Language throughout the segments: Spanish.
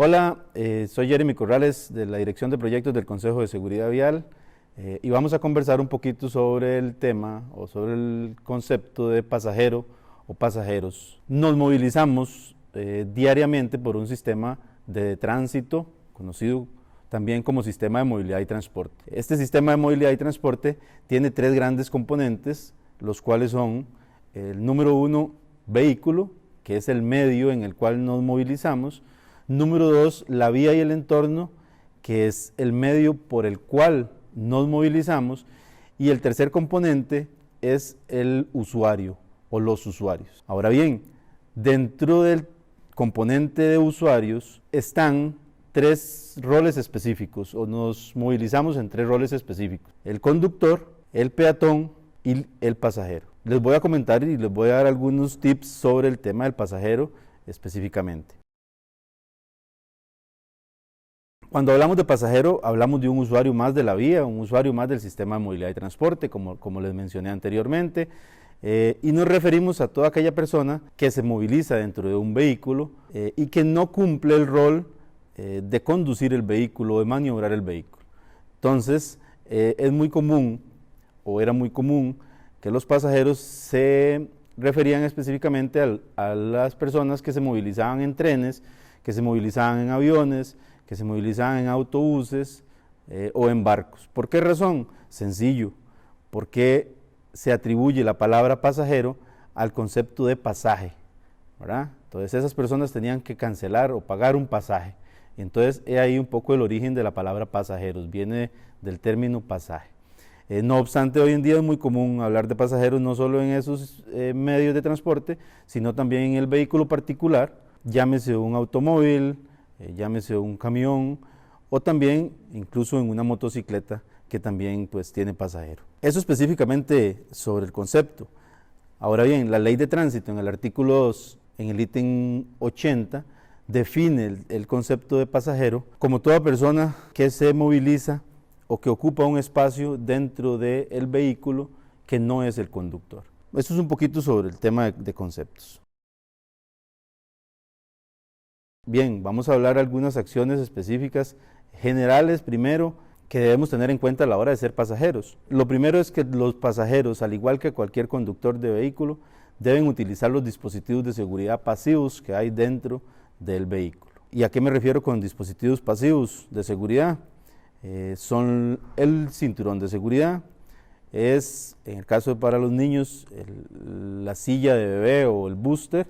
Hola, soy Jeremy Corrales de la Dirección de Proyectos del Consejo de Seguridad Vial y vamos a conversar un poquito sobre el tema o sobre el concepto de pasajero o pasajeros. Nos movilizamos diariamente por un sistema de tránsito conocido también como sistema de movilidad y transporte. Este sistema de movilidad y transporte tiene tres grandes componentes, los cuales son el número uno, vehículo, que es el medio en el cual nos movilizamos. Número dos, la vía y el entorno, que es el medio por el cual nos movilizamos. Y el tercer componente es el usuario o los usuarios. Ahora bien, dentro del componente de usuarios están tres roles específicos, o nos movilizamos en tres roles específicos: el conductor, el peatón y el pasajero. Les voy a comentar y les voy a dar algunos tips sobre el tema del pasajero específicamente. Cuando hablamos de pasajero, hablamos de un usuario más de la vía, un usuario más del sistema de movilidad y transporte, como les mencioné anteriormente, y nos referimos a toda aquella persona que se moviliza dentro de un vehículo y que no cumple el rol de conducir el vehículo o de maniobrar el vehículo. Entonces, es muy común, o era muy común, que los pasajeros se referían específicamente a las personas que se movilizaban en trenes, que se movilizaban en aviones, que se movilizaban en autobuses o en barcos. ¿Por qué razón? Sencillo, porque se atribuye la palabra pasajero al concepto de pasaje, ¿verdad? Entonces esas personas tenían que cancelar o pagar un pasaje. Entonces he ahí un poco el origen de la palabra pasajeros, viene del término pasaje. No obstante, hoy en día es muy común hablar de pasajeros no solo en esos medios de transporte, sino también en el vehículo particular, llámese un automóvil, llámese un camión, o también incluso en una motocicleta que también pues tiene pasajero. Eso específicamente sobre el concepto. Ahora bien, la ley de tránsito en el artículo 2, en el ítem 80, define el concepto de pasajero como toda persona que se moviliza o que ocupa un espacio dentro del vehículo que no es el conductor. Esto es un poquito sobre el tema de conceptos. Bien, vamos a hablar de algunas acciones específicas generales primero que debemos tener en cuenta a la hora de ser pasajeros. Lo primero es que los pasajeros, al igual que cualquier conductor de vehículo, deben utilizar los dispositivos de seguridad pasivos que hay dentro del vehículo. ¿Y a qué me refiero con dispositivos pasivos de seguridad? Son el cinturón de seguridad, es, en el caso para los niños, la silla de bebé o el booster.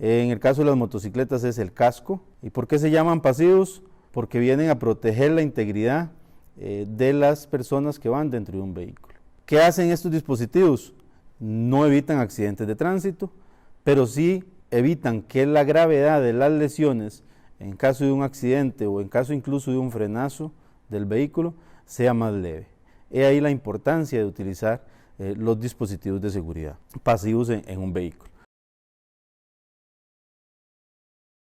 En el caso de las motocicletas es el casco. ¿Y por qué se llaman pasivos? Porque vienen a proteger la integridad de las personas que van dentro de un vehículo. ¿Qué hacen estos dispositivos? No evitan accidentes de tránsito, pero sí evitan que la gravedad de las lesiones en caso de un accidente o en caso incluso de un frenazo del vehículo sea más leve. He ahí la importancia de utilizar los dispositivos de seguridad pasivos en un vehículo.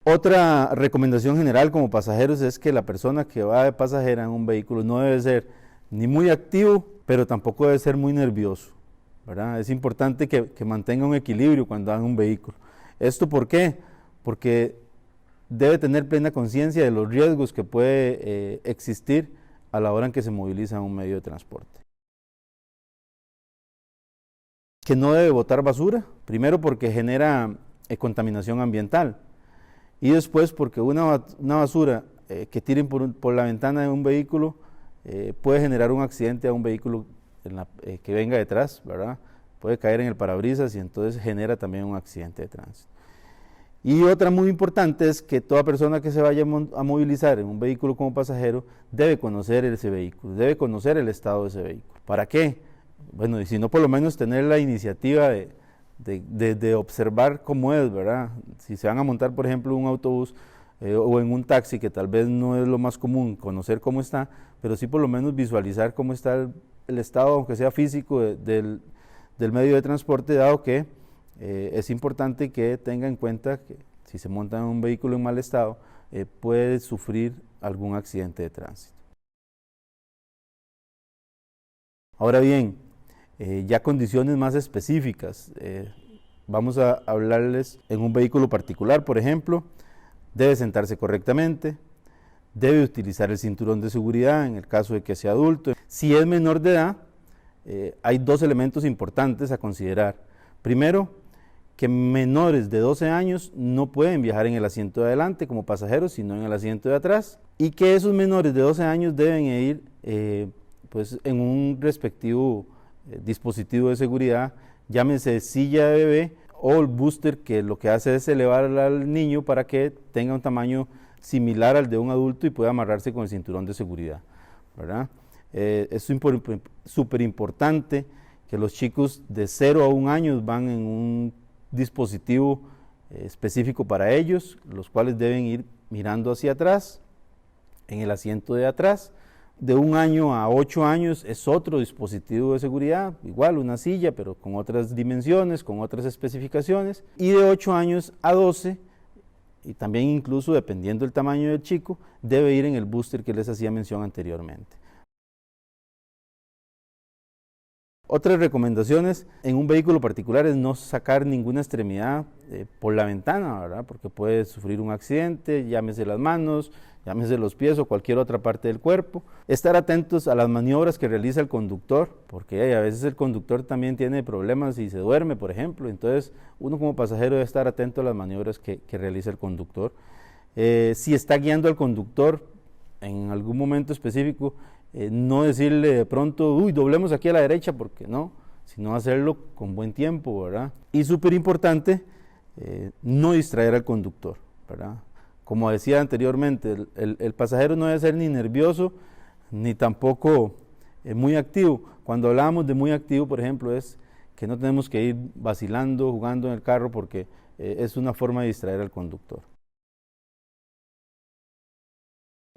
Otra recomendación general como pasajeros es que la persona que va de pasajera en un vehículo no debe ser ni muy activo, pero tampoco debe ser muy nervioso, ¿verdad? Es importante que mantenga un equilibrio cuando va en un vehículo. ¿Esto por qué? Porque debe tener plena conciencia de los riesgos que puede existir a la hora en que se moviliza en un medio de transporte. Que no debe botar basura, primero porque genera contaminación ambiental. Y después porque una basura que tiren por la ventana de un vehículo puede generar un accidente a un vehículo que venga detrás, ¿verdad? Puede caer en el parabrisas y entonces genera también un accidente de tránsito. Y otra muy importante es que toda persona que se vaya a movilizar en un vehículo como pasajero debe conocer ese vehículo, debe conocer el estado de ese vehículo. ¿Para qué? Bueno, y si no, por lo menos tener la iniciativa de observar cómo es, ¿verdad? Si se van a montar, por ejemplo, en un autobús o en un taxi, que tal vez no es lo más común conocer cómo está, pero sí por lo menos visualizar cómo está el estado, aunque sea físico, del medio de transporte, dado que es importante que tenga en cuenta que si se monta en un vehículo en mal estado, puede sufrir algún accidente de tránsito. Ahora bien, ya condiciones más específicas. Vamos a hablarles en un vehículo particular, por ejemplo, debe sentarse correctamente, debe utilizar el cinturón de seguridad en el caso de que sea adulto. Si es menor de edad, hay dos elementos importantes a considerar. Primero, que menores de 12 años no pueden viajar en el asiento de adelante como pasajeros, sino en el asiento de atrás, y que esos menores de 12 años deben ir pues en un respectivo dispositivo de seguridad, llámese silla de bebé o el booster, que lo que hace es elevar al niño para que tenga un tamaño similar al de un adulto y pueda amarrarse con el cinturón de seguridad, ¿verdad? Es súper importante que los chicos de 0 a 1 año van en un dispositivo específico para ellos, los cuales deben ir mirando hacia atrás, en el asiento de atrás. De 1 año a 8 años es otro dispositivo de seguridad, igual una silla, pero con otras dimensiones, con otras especificaciones. Y de 8 años a 12, y también incluso dependiendo del tamaño del chico, debe ir en el booster que les hacía mención anteriormente. Otras recomendaciones en un vehículo particular es no sacar ninguna extremidad por la ventana, ¿verdad? Porque puede sufrir un accidente, llámese las manos, llámese los pies o cualquier otra parte del cuerpo. Estar atentos a las maniobras que realiza el conductor, porque a veces el conductor también tiene problemas y se duerme, por ejemplo. Entonces, uno como pasajero debe estar atento a las maniobras que realiza el conductor. Si está guiando al conductor en algún momento específico, no decirle de pronto, uy, doblemos aquí a la derecha, porque no, sino hacerlo con buen tiempo, ¿verdad? Y súper importante, no distraer al conductor, ¿verdad? Como decía anteriormente, el pasajero no debe ser ni nervioso, ni tampoco muy activo. Cuando hablábamos de muy activo, por ejemplo, es que no tenemos que ir vacilando, jugando en el carro, porque es una forma de distraer al conductor.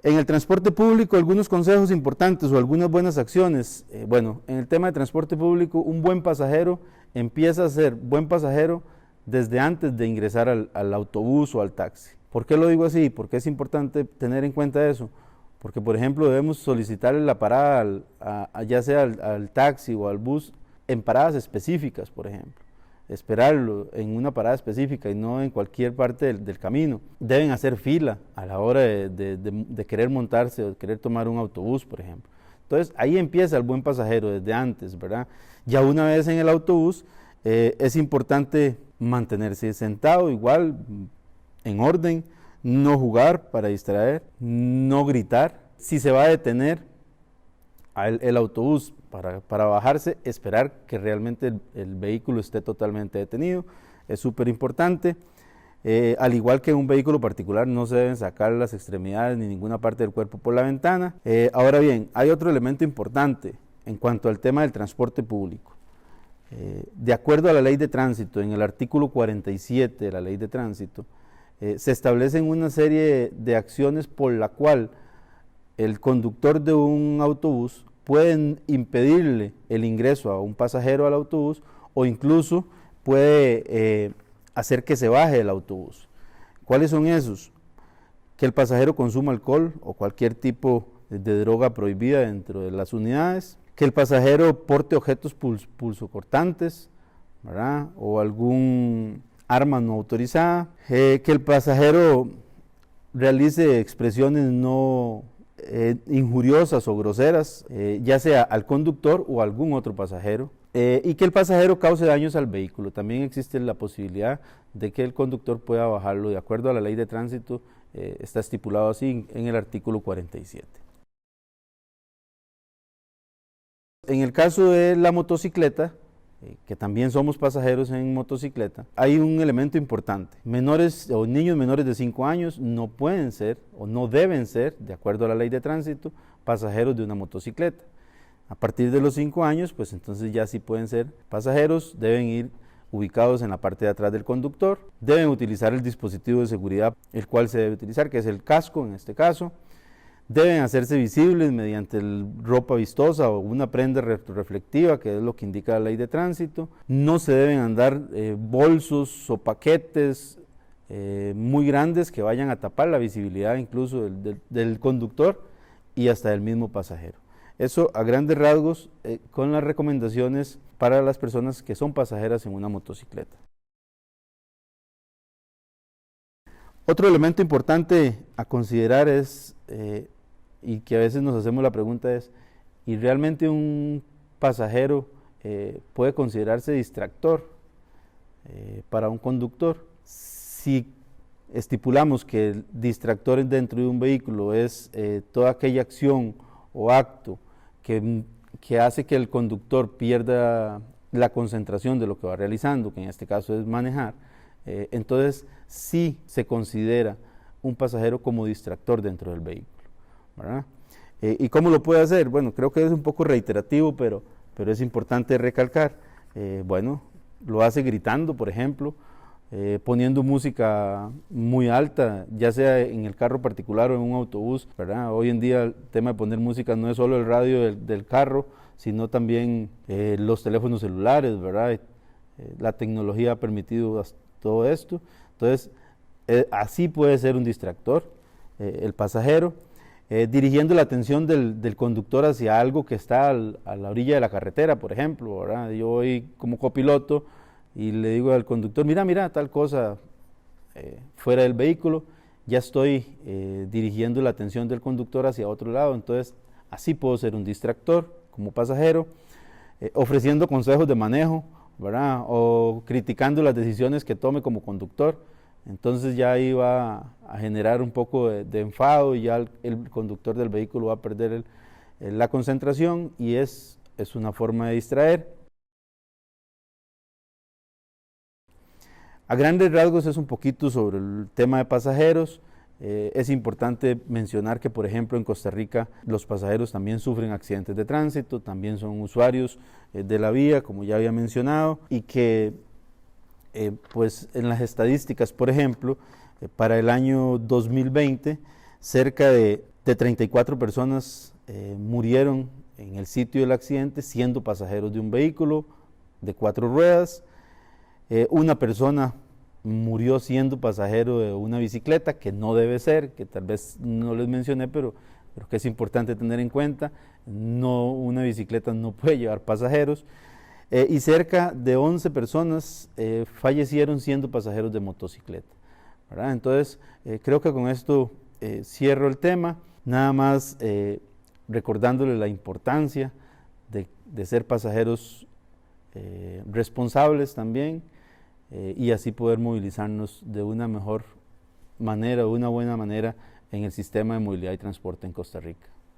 En el transporte público, algunos consejos importantes o algunas buenas acciones. Bueno, en el tema de transporte público, un buen pasajero empieza a ser buen pasajero desde antes de ingresar al autobús o al taxi. ¿Por qué lo digo así? Porque es importante tener en cuenta eso. Porque, por ejemplo, debemos solicitarle la parada ya sea al taxi o al bus en paradas específicas, por ejemplo. Esperarlo en una parada específica y no en cualquier parte del camino. Deben hacer fila a la hora de querer montarse o querer tomar un autobús, por ejemplo. Entonces, ahí empieza el buen pasajero desde antes, ¿verdad? Ya una vez en el autobús, es importante mantenerse sentado, igual, en orden, no jugar para distraer, no gritar. Si se va a detener el autobús para bajarse, esperar que realmente el vehículo esté totalmente detenido, es súper importante. Al igual que en un vehículo particular, no se deben sacar las extremidades ni ninguna parte del cuerpo por la ventana. Ahora bien, hay otro elemento importante en cuanto al tema del transporte público. De acuerdo a la ley de tránsito, en el artículo 47 de la ley de tránsito, se establecen una serie de acciones por la cual el conductor de un autobús puede impedirle el ingreso a un pasajero al autobús o incluso puede hacer que se baje del autobús. ¿Cuáles son esos? Que el pasajero consuma alcohol o cualquier tipo de droga prohibida dentro de las unidades, que el pasajero porte objetos pulsocortantes, ¿verdad? O algún arma no autorizada, que el pasajero realice expresiones no injuriosas o groseras, ya sea al conductor o a algún otro pasajero, y que el pasajero cause daños al vehículo. También existe la posibilidad de que el conductor pueda bajarlo. De acuerdo a la ley de tránsito, está estipulado así en el artículo 47. En el caso de la motocicleta, que también somos pasajeros en motocicleta, hay un elemento importante. Menores o niños menores de 5 años no pueden ser o no deben ser, de acuerdo a la ley de tránsito, pasajeros de una motocicleta. A partir de los 5 años, pues entonces ya sí pueden ser pasajeros, deben ir ubicados en la parte de atrás del conductor, deben utilizar el dispositivo de seguridad, el cual se debe utilizar, que es el casco en este caso. Deben hacerse visibles mediante ropa vistosa o una prenda reflectiva, que es lo que indica la ley de tránsito. No se deben andar bolsos o paquetes muy grandes que vayan a tapar la visibilidad incluso del conductor y hasta del mismo pasajero. Eso a grandes rasgos con las recomendaciones para las personas que son pasajeras en una motocicleta. Otro elemento importante a considerar es, y que a veces nos hacemos la pregunta es, ¿y realmente un pasajero puede considerarse distractor para un conductor? Si estipulamos que el distractor dentro de un vehículo es toda aquella acción o acto que hace que el conductor pierda la concentración de lo que va realizando, que en este caso es manejar, entonces sí se considera un pasajero como distractor dentro del vehículo, ¿verdad? ¿Y cómo lo puede hacer? Bueno, creo que es un poco reiterativo, pero es importante recalcar. Bueno, lo hace gritando, por ejemplo, poniendo música muy alta, ya sea en el carro particular o en un autobús, ¿verdad? Hoy en día el tema de poner música no es solo el radio del carro, sino también los teléfonos celulares, ¿verdad? La tecnología ha permitido todo esto. Entonces, así puede ser un distractor, el pasajero, dirigiendo la atención del conductor hacia algo que está a la orilla de la carretera, por ejemplo, ¿verdad? Yo voy como copiloto y le digo al conductor, mira, tal cosa fuera del vehículo, ya estoy dirigiendo la atención del conductor hacia otro lado, entonces así puedo ser un distractor como pasajero, ofreciendo consejos de manejo, ¿verdad? O criticando las decisiones que tome como conductor. Entonces ya ahí va a generar un poco de enfado y ya el conductor del vehículo va a perder la concentración y es una forma de distraer. A grandes rasgos es un poquito sobre el tema de pasajeros. Es importante mencionar que, por ejemplo, en Costa Rica los pasajeros también sufren accidentes de tránsito, también son usuarios de la vía, como ya había mencionado, y que pues en las estadísticas, por ejemplo, para el año 2020, cerca de 34 personas murieron en el sitio del accidente siendo pasajeros de un vehículo de 4 ruedas. Una persona murió siendo pasajero de una bicicleta, que no debe ser, que tal vez no les mencioné, pero que es importante tener en cuenta. No, una bicicleta no puede llevar pasajeros. Y cerca de 11 personas fallecieron siendo pasajeros de motocicleta, ¿verdad? Entonces, creo que con esto cierro el tema, nada más recordándole la importancia de ser pasajeros responsables también, y así poder movilizarnos de una mejor manera, de una buena manera en el sistema de movilidad y transporte en Costa Rica.